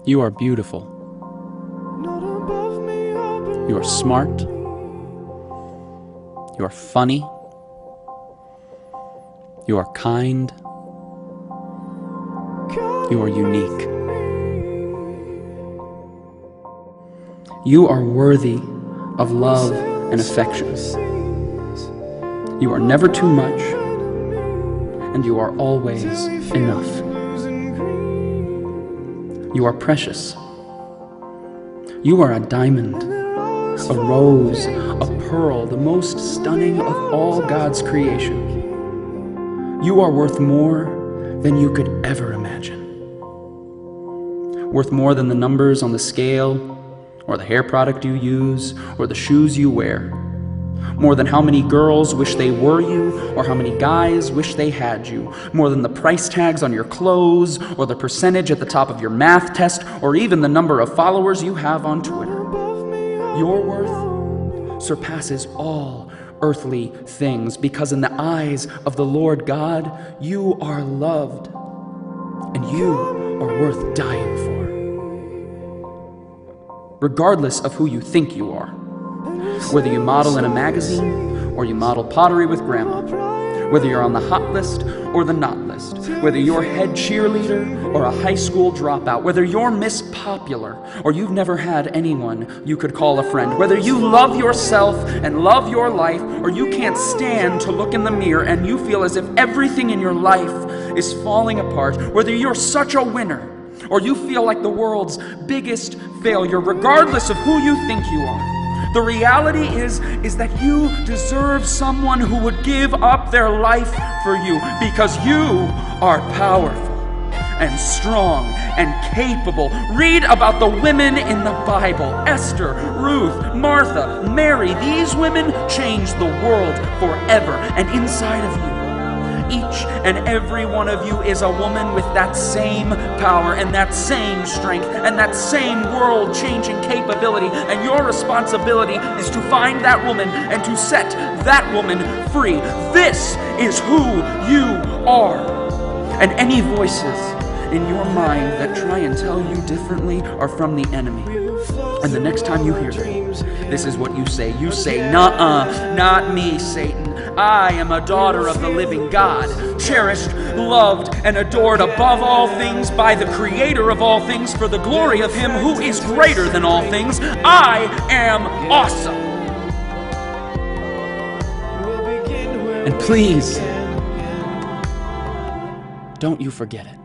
You are beautiful. You are smart. You are funny. You are kind. You are unique. You are worthy of love and affection. You are never too much, and you are always enough. You are precious. You are a diamond, a rose, a pearl, the most stunning of all God's creation. You are worth more than you could ever imagine. Worth more than the numbers on the scale, or the hair product you use, or the shoes you wear. More than how many girls wish they were you, or how many guys wish they had you. More than the price tags on your clothes, or the percentage at the top of your math test, or even the number of followers you have on Twitter. Your worth surpasses all earthly things, because in the eyes of the Lord God, you are loved, and you are worth dying for. Regardless of who you think you are. Whether you model in a magazine, or you model pottery with grandma. Whether you're on the hot list or the not list. Whether you're head cheerleader or a high school dropout. Whether you're Miss Popular or you've never had anyone you could call a friend. Whether you love yourself and love your life, or you can't stand to look in the mirror and you feel as if everything in your life is falling apart. Whether you're such a winner or you feel like the world's biggest failure, regardless of who you think you are. The reality is that you deserve someone who would give up their life for you, because you are powerful and strong and capable. Read about the women in the Bible: Esther, Ruth, Martha, Mary. These women changed the world forever, and inside of you, each and every one of you is a woman with that same power and that same strength and that same world-changing capability. And your responsibility is to find that woman and to set that woman free. This is who you are. And any voices in your mind that try and tell you differently are from the enemy. And the next time you hear them, this is what you say. You say, "Nuh-uh, not me, Satan. I am a daughter of the living God, cherished, loved, and adored above all things by the Creator of all things, for the glory of Him who is greater than all things. I am awesome." And please, don't you forget it.